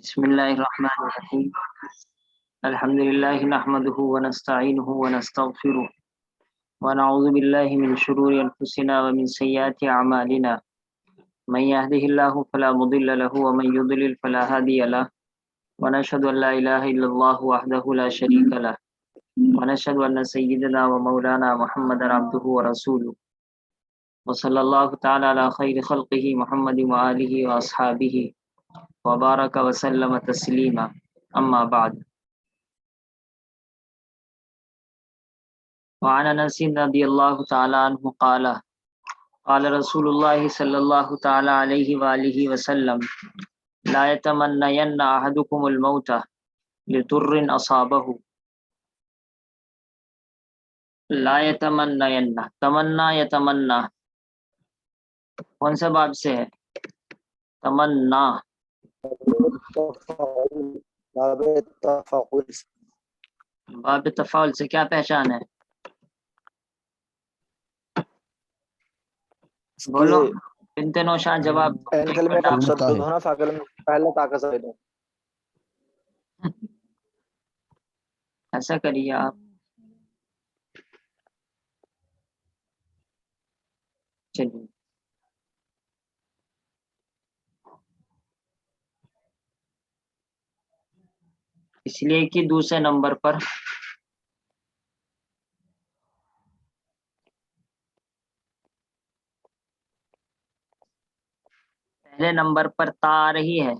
بسم اللہ الرحمن الرحیم الحمد للہ نحمده ونستعینه ونستغفره ونعوذ باللہ من شرور انفسنا ومن سیئات اعمالنا من يهده الله فلا مضل له ومن يضلل فلا هادي له ونشهد ان لا اله الا الله وحده لا شريك له ونشهد ان سيدنا ومولانا محمد عبده ورسوله وصلى الله تعالى على خير خلقه محمد وآله واصحابه وبارک وسلم تسلیما اما بعد وعن انس رضی اللہ تعالی عنہ قال قال رسول اللہ صلی اللہ تعالی علیہ وآلہ وسلم لا يتمنين احدكم الموت لضر اصابه لا يتمنين تمنا یتمنا کون سے باب سے ہے؟ تمنا باب تفاعل سے کیا پہچان ہے؟ بولو بنت نوشاد جواب ایسا کریے آپ چلیے اس لیے کہ دوسرے نمبر پر پہلے نمبر پر تا آ رہی ہے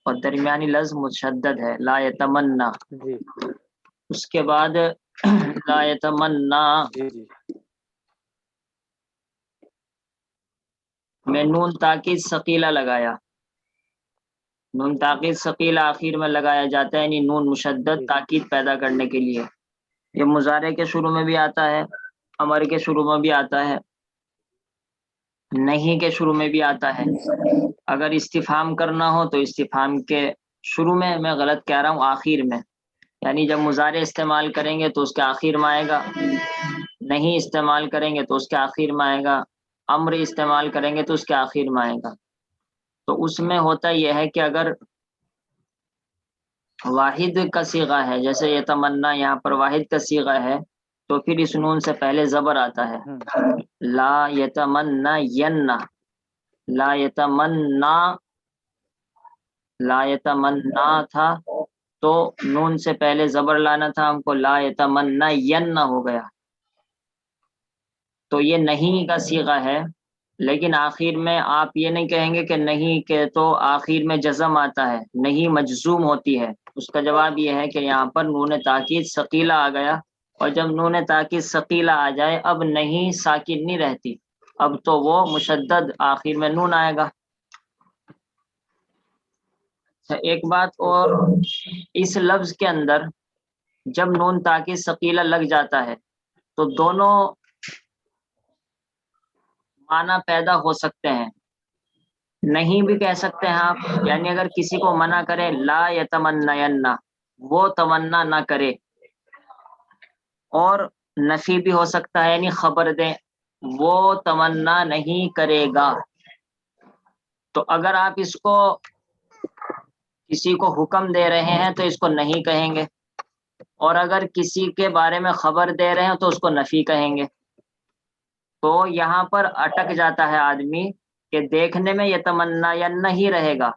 اور درمیانی لفظ مشدد ہے لا یتمنا اس کے بعد لا یتمنا میں نون تاکید ثقیلہ لگایا. نون تاکید ثقیلہ آخر میں لگایا جاتا ہے یعنی نون مشدد تاکید پیدا کرنے کے لیے. یہ مضارع کے شروع میں بھی آتا ہے، امر کے شروع میں بھی آتا ہے، نہیں کے شروع میں بھی آتا ہے. اگر استفہام کرنا ہو تو استفہام کے شروع میں غلط کہہ رہا ہوں، آخر میں، یعنی جب مضارع استعمال کریں گے تو اس کے آخر میں آئے گا، نہیں استعمال کریں گے تو اس کے آخر میں آئے گا، امر استعمال کریں گے تو اس کے آخر میں آئے گا. تو اس میں ہوتا یہ ہے کہ اگر واحد کا صیغہ ہے، جیسے یہ تمنا یہاں پر واحد کا صیغہ ہے، تو پھر اس نون سے پہلے زبر آتا ہے. لا یتمنا ین، لا یتمنا، لا یتمنا تھا تو نون سے پہلے زبر لانا تھا ہم کو، لا یتمنا ین ہو گیا. تو یہ نہیں کا صیغہ ہے، لیکن آخر میں آپ یہ نہیں کہیں گے کہ نہیں کہ تو آخر میں جزم آتا ہے، نہیں مجزوم ہوتی ہے. اس کا جواب یہ ہے کہ یہاں پر نون تاکید ثقیلہ آ گیا، اور جب نون تاکید ثقیلہ آ جائے اب نہیں ساکن نہیں رہتی، اب تو وہ مشدد آخر میں نون آئے گا. ایک بات اور، اس لفظ کے اندر جب نون تاکید ثقیلہ لگ جاتا ہے تو دونوں معنی پیدا ہو سکتے ہیں. نہیں بھی کہہ سکتے ہیں آپ، یعنی اگر کسی کو منع کرے لا یتمنین، وہ تمنا نہ کرے، اور نفی بھی ہو سکتا ہے یعنی خبر دیں وہ تمنا نہیں کرے گا. تو اگر آپ اس کو کسی کو حکم دے رہے ہیں تو اس کو نہیں کہیں گے، اور اگر کسی کے بارے میں خبر دے رہے ہیں تو اس کو نفی کہیں گے. تو یہاں پر اٹک جاتا ہے آدمی کہ دیکھنے میں یہ تمنا یا نہیں رہے گا.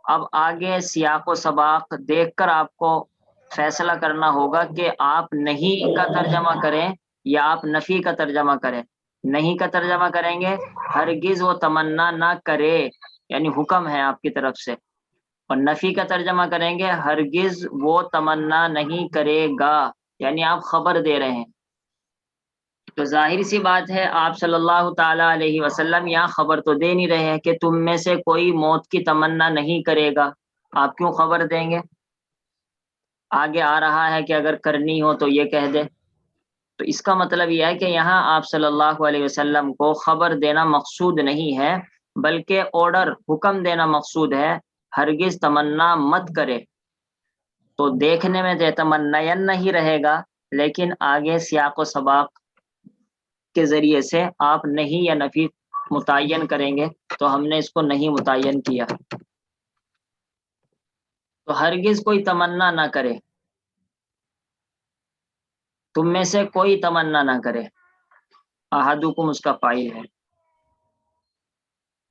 اب آگے سیاق و سباق دیکھ کر آپ کو فیصلہ کرنا ہوگا کہ آپ نہیں کا ترجمہ کریں یا آپ نفی کا ترجمہ کریں. نہیں کا ترجمہ کریں گے ہرگز وہ تمنا نہ کرے، یعنی حکم ہے آپ کی طرف سے، اور نفی کا ترجمہ کریں گے ہرگز وہ تمنا نہیں کرے گا، یعنی آپ خبر دے رہے ہیں. تو ظاہر سی بات ہے آپ صلی اللہ تعالی علیہ وسلم یہاں خبر تو دے نہیں رہے ہیں کہ تم میں سے کوئی موت کی تمنا نہیں کرے گا، آپ کیوں خبر دیں گے؟ آگے آ رہا ہے کہ اگر کرنی ہو تو یہ کہہ دے. تو اس کا مطلب یہ ہے کہ یہاں آپ صلی اللہ علیہ وسلم کو خبر دینا مقصود نہیں ہے، بلکہ آرڈر، حکم دینا مقصود ہے، ہرگز تمنا مت کرے. تو دیکھنے میں تمنین نہیں رہے گا، لیکن آگے سیاق و سباق کے ذریعے سے آپ نہیں یا نفی متعین کریں گے، تو ہم نے اس کو نہیں متعین کیا. تو ہرگز کوئی تمنا نہ کرے، تم میں سے کوئی تمنا نہ کرے، احدکم اس کا فاعل ہے،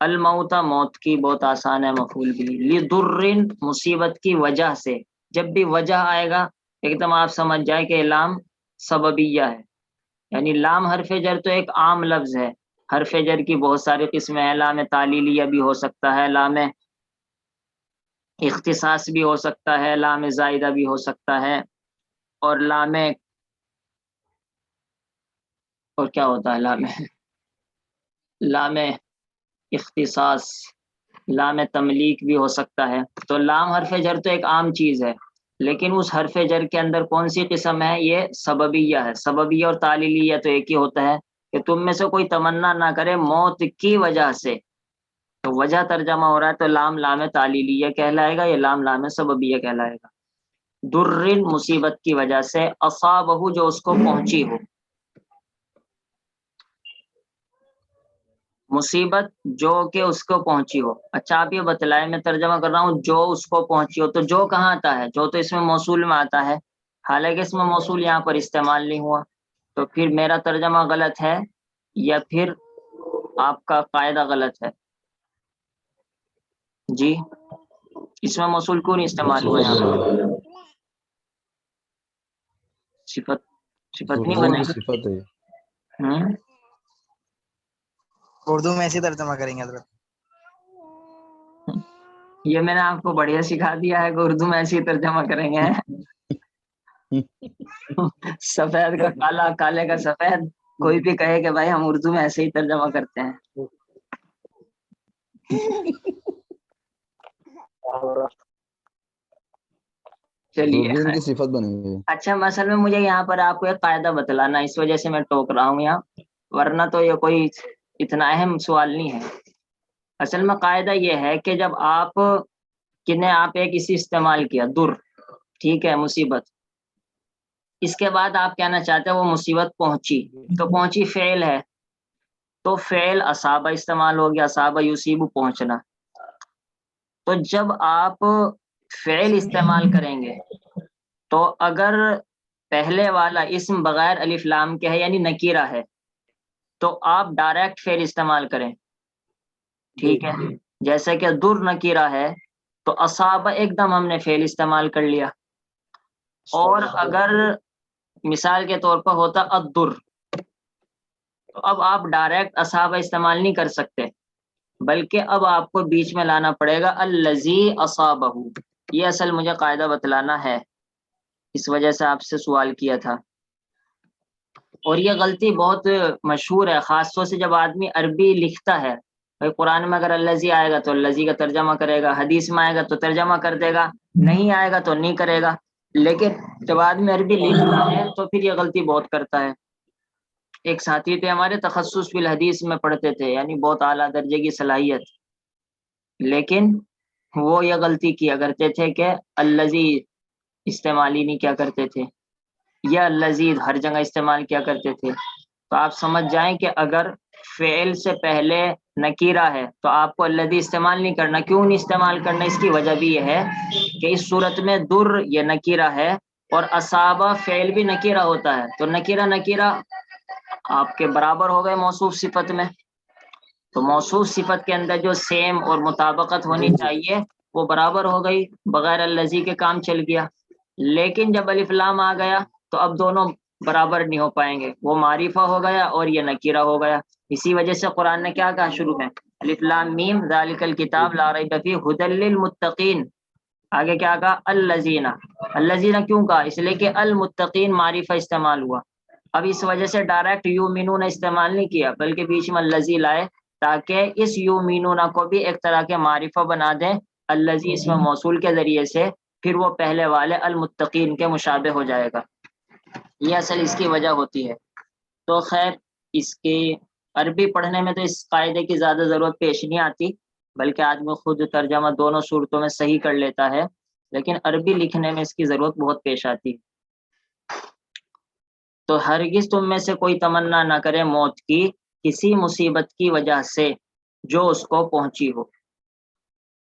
الموت موت کی، بہت آسان ہے مفعول بھی، لدرن مصیبت کی وجہ سے، جب بھی وجہ آئے گا ایک دم آپ سمجھ جائے کہ لام سببیہ ہے، یعنی لام حرف جر تو ایک عام لفظ ہے، حرف جر کی بہت ساری قسمیں ہیں، لام تعلیلیہ بھی ہو سکتا ہے، لام اختصاص بھی ہو سکتا ہے، لام زائدہ بھی ہو سکتا ہے، اور لام، اور کیا ہوتا ہے لام اختصاص، لام تملیک بھی ہو سکتا ہے۔ تو لام حرف جر تو ایک عام چیز ہے، لیکن اس حرف جر کے اندر کون سی قسم ہے؟ یہ سببیہ ہے، سببیہ اور تعلیلیہ تو ایک ہی ہوتا ہے کہ تم میں سے کوئی تمنا نہ کرے موت کی وجہ سے، تو وجہ ترجمہ ہو رہا ہے تو لام لام تعلیلیہ کہلائے گا، یہ لام لام سببیہ کہلائے گا۔ درن مصیبت کی وجہ سے، اصابہ جو اس کو پہنچی ہو، مصیبت جو کہ اس کو پہنچی ہو۔ اچھا آپ یہ بتلائے، میں ترجمہ کر رہا ہوں، جو اس کو پہنچی ہو، تو جو کہاں آتا ہے؟ جو تو اس میں موصول میں آتا ہے، حالانکہ اس میں موصول یہاں پر استعمال نہیں ہوا، تو پھر میرا ترجمہ غلط ہے یا پھر آپ کا قاعدہ غلط ہے؟ جی اس میں موصول کیوں نہیں استعمال ہوا صفت یہاں بنے پر؟ گی، صفت نہیں درن بنے کی گی۔ صفت ہے۔ اردو میں ایسے ترجمہ کریں گے حضرت۔ یہ میں نے آپ کو بڑھیا سکھا دیا ہے کہ اردو میں ایسے ہی ترجمہ کریں گے۔ سفید کا کالا، کالے کا سفید، کوئی بھی کہے کہ بھائی ہم اردو میں ایسے ہی ترجمہ کرتے ہیں۔ چلیے درن کی صفت بنے گی۔ اچھا، مثلا میں مجھے یہاں پر آپ کو ایک قاعدہ بتلانا، اس وجہ سے میں ٹوک رہا ہوں یہاں، ورنہ تو یہ کوئی اتنا اہم سوال نہیں ہے۔ اصل میں قاعدہ یہ ہے کہ جب آپ ایک اسی استعمال کیا در، ٹھیک ہے، مصیبت، اس کے بعد آپ کہنا چاہتے ہیں وہ مصیبت پہنچی، تو پہنچی فعل ہے، تو فعل اصابہ استعمال ہو گیا، اصابہ یصیب پہنچنا۔ تو جب آپ فعل استعمال کریں گے تو اگر پہلے والا اسم بغیر الف لام کے ہے یعنی نکیرہ ہے تو آپ ڈائریکٹ فعل استعمال کریں، ٹھیک ہے، جیسے کہ در نکیرہ ہے تو اصابہ ایک دم ہم نے فعل استعمال کر لیا، اور اگر مثال کے طور پر ہوتا الدر تو اب آپ ڈائریکٹ اصابہ استعمال نہیں کر سکتے، بلکہ اب آپ کو بیچ میں لانا پڑے گا الذی اصابہ، یہ اصل مجھے قاعدہ بتلانا ہے، اس وجہ سے آپ سے سوال کیا تھا۔ اور یہ غلطی بہت مشہور ہے، خاص طور سے جب آدمی عربی لکھتا ہے، بھائی قرآن میں اگر الذی آئے گا تو الذی کا ترجمہ کرے گا، حدیث میں آئے گا تو ترجمہ کر دے گا، نہیں آئے گا تو نہیں کرے گا، لیکن جب آدمی عربی لکھتا ہے تو پھر یہ غلطی بہت کرتا ہے۔ ایک ساتھی تھے ہمارے، تخصص فی الحدیث میں پڑھتے تھے، یعنی بہت اعلیٰ درجے کی صلاحیت، لیکن وہ یہ غلطی کیا کرتے تھے کہ الذی استعمال ہی نہیں کیا کرتے تھے، یا الذی ہر جگہ استعمال کیا کرتے تھے۔ تو آپ سمجھ جائیں کہ اگر فعل سے پہلے نکیرہ ہے تو آپ کو الذی استعمال نہیں کرنا۔ کیوں نہیں استعمال کرنا؟ اس کی وجہ بھی یہ ہے کہ اس صورت میں در یہ نکیرہ ہے اور اصابہ فعل بھی نکیرہ ہوتا ہے، تو نکیرہ نکیرہ آپ کے برابر ہو گئے موصوف صفت میں، تو موصوف صفت کے اندر جو سیم اور مطابقت ہونی چاہیے وہ برابر ہو گئی، بغیر الذی کے کام چل گیا۔ لیکن جب الف لام آ گیا تو اب دونوں برابر نہیں ہو پائیں گے، وہ معرفہ ہو گیا اور یہ نکیرہ ہو گیا۔ اسی وجہ سے قرآن نے کیا کہا شروع میں؟ الف لام میم ذالک الکتاب لا ریب فیہ ھدی للمتقین، آگے کیا کہا؟ الذین، الذین کیوں کہا؟ اس لیے کہ المتقین معرفہ استعمال ہوا۔ اب اس وجہ سے ڈائریکٹ یومنون استعمال نہیں کیا، بلکہ بیچ میں الذی لائے تاکہ اس یومنون کو بھی ایک طرح کے معرفہ بنا دیں الذی اسم موصول کے ذریعے سے، پھر وہ پہلے والے المتقین کے مشابہ ہو جائے گا، یہ اصل اس کی وجہ ہوتی ہے۔ تو خیر، اس کی عربی پڑھنے میں تو اس قاعدے کی زیادہ ضرورت پیش نہیں آتی، بلکہ آدمی خود ترجمہ دونوں صورتوں میں صحیح کر لیتا ہے، لیکن عربی لکھنے میں اس کی ضرورت بہت پیش آتی ہے۔ تو ہرگز تم میں سے کوئی تمنا نہ کرے موت کی کسی مصیبت کی وجہ سے جو اس کو پہنچی ہو،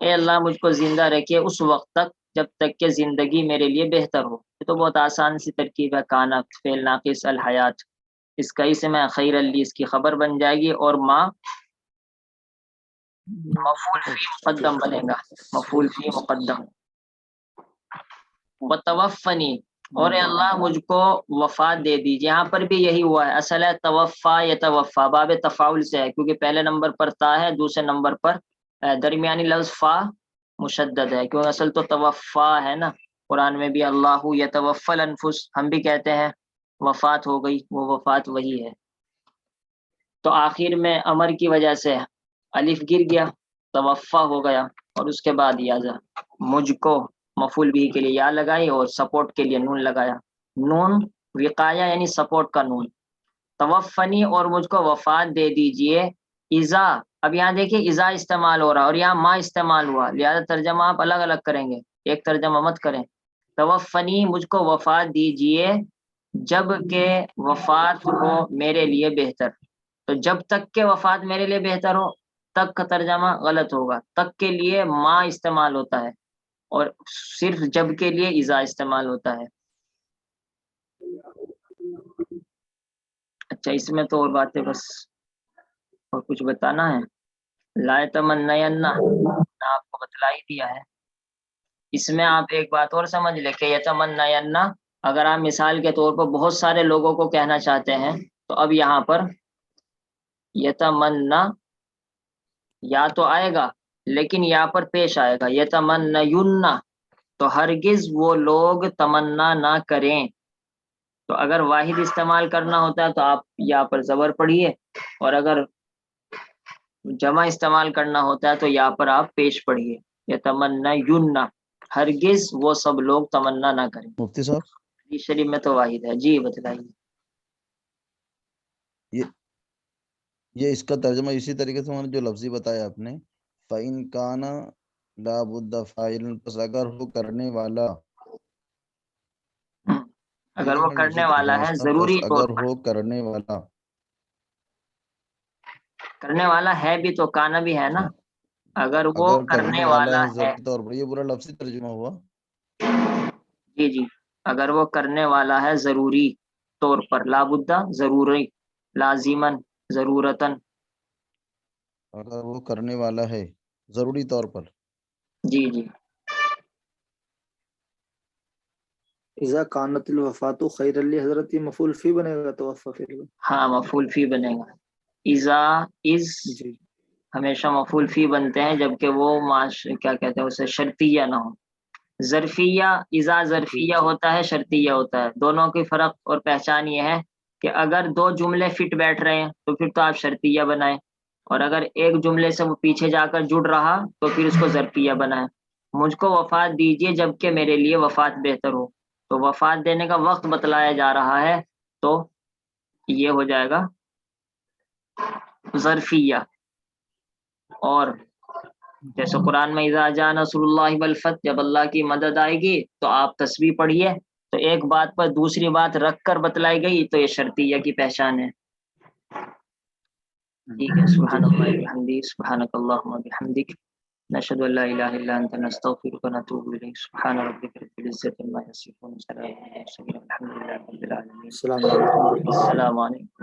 اے اللہ مجھ کو زندہ رکھیے اس وقت تک جب تک کہ زندگی میرے لیے بہتر ہو. یہ تو بہت آسان سی ترکیب ہے. کانا فعل ناقص الحیات، اس کا اسم ہے خیر اللی، اس کی خبر بن جائے گی، اور ماں مفعول فی مقدم بنے گا، مفعول فی مقدم. وتوفنی، اور اے اللہ مجھ کو وفات دے دیجیے. یہاں پر بھی یہی ہوا ہے، اصل ہے توفا یتوفا، باب تفاعل سے ہے، کیونکہ پہلے نمبر پر تا ہے، دوسرے نمبر پر درمیانی لفظ فا مشدد ہے، کیونکہ اصل تو توفا ہے نا. قرآن میں بھی اللہ یتوفى الانفس، ہم بھی کہتے ہیں وفات ہو گئی، وہ وفات وہی ہے. تو آخر میں امر کی وجہ سے الف گر گیا، توفا ہو گیا، اور اس کے بعد یازا، مجھ کو مفعول بھی کے لیے یا لگائی اور سپورٹ کے لیے نون لگایا. نون وقایا یعنی سپورٹ کا نون. توفنی، اور مجھ کو وفات دے دیجئے. اذا، اب یہاں دیکھیے اذا استعمال ہو رہا اور یہاں ما استعمال ہوا، لہذا ترجمہ آپ الگ الگ کریں گے، ایک ترجمہ مت کریں. توفنی، مجھ کو وفات دیجئے جب کہ وفات ہو میرے لیے بہتر. تو جب تک کہ وفات میرے لیے بہتر ہو، تک کا ترجمہ غلط ہوگا. تک کے لیے ما استعمال ہوتا ہے اور صرف جب کے لیے اذا استعمال ہوتا ہے. اچھا، اس میں تو اور باتیں بس، اور کچھ بتانا ہے؟ لا تمنین آپ کو بتلا ہی دیا ہے. اس میں آپ ایک بات اور سمجھ لیں کہ یتمنین، اگر آپ مثال کے طور پر بہت سارے لوگوں کو کہنا چاہتے ہیں تو اب یہاں پر یتمنا یا تو آئے گا، لیکن یہاں پر پیش آئے گا یتمنین، تو ہرگز وہ لوگ تمنا نہ کریں. تو اگر واحد استعمال کرنا ہوتا ہے تو آپ یہاں پر زبر پڑھیے، اور اگر جمع استعمال کرنا ہوتا ہے تو یہاں پر آپ پیش پڑھیے یتمنین، ہرگز وہ سب لوگ تمنا نہ کریں. مفتی صاحب حدیث شریف میں تو واحد ہے. جی بتلائیے. یہ اس کا ترجمہ اسی طریقے سے جو لفظی بتایا آپ نے، فَإِن كَانَ لَا بُدَّ فَاعِلٌ، پس اگر ہو کرنے والا، اگر یہ وہ میں لفظی کرنے والا ترجمہ ہے اس کا، پس ضروری طور اگر پر، ہو کرنے والا، کرنے والا ہے بھی تو کانا بھی ہے نا. اچھا اگر وہ اگر کرنے کرنے والا والا ہے ہے، ضروری طور پر، یہ پورا لفظی ترجمہ ہوا. جی جی، اگر وہ کرنے والا ہے ضروری طور پر، لابدہ ضروری، لازمن ضرورتن. اگر وہ کرنے والا ہے ضروری طور پر، جی جی. اذا کانت الوفات خیر لی، حضرت یہ مفعول فی بنے گا توفا فی الوفات. ہاں مفعول فی بنے گا. اذا، از جی ہمیشہ مفعول فی بنتے ہیں جبکہ وہ کیا کہتے ہیں اسے شرطیہ نہ ہو. ظرفیہ، اذا ظرفیہ ہوتا ہے، شرطیہ ہوتا ہے. دونوں کی فرق اور پہچان یہ ہے کہ اگر دو جملے فٹ بیٹھ رہے ہیں تو پھر تو آپ شرطیہ بنائیں، اور اگر ایک جملے سے وہ پیچھے جا کر جڑ رہا تو پھر اس کو ظرفیہ بنائیں. مجھ کو وفات دیجیے جبکہ میرے لیے وفات بہتر ہو، تو وفات دینے کا وقت بتلایا جا رہا ہے، تو یہ ہو جائے گا ظرفیہ. اور جیسے قرآن میں اذا جاء نصر اللہ والفتح، جب اللہ کی مدد آئے گی تو آپ تسبیح پڑھیے، تو ایک بات پر دوسری بات رکھ کر بتلائی گئی تو یہ شرطیہ کی پہچان ہے. ٹھیک ہے. سبحان اللہ وبحمدہ، سبحانک اللہم وبحمدک، نشهد ان لا الہ الا انت، نستغفرک ونتوب الیک. سبحان ربک رب العزۃ عما یصفون، وسلام علی المرسلین، والحمد للہ رب العالمین. السلام علیکم ورحمۃ اللہ. السلام علیکم.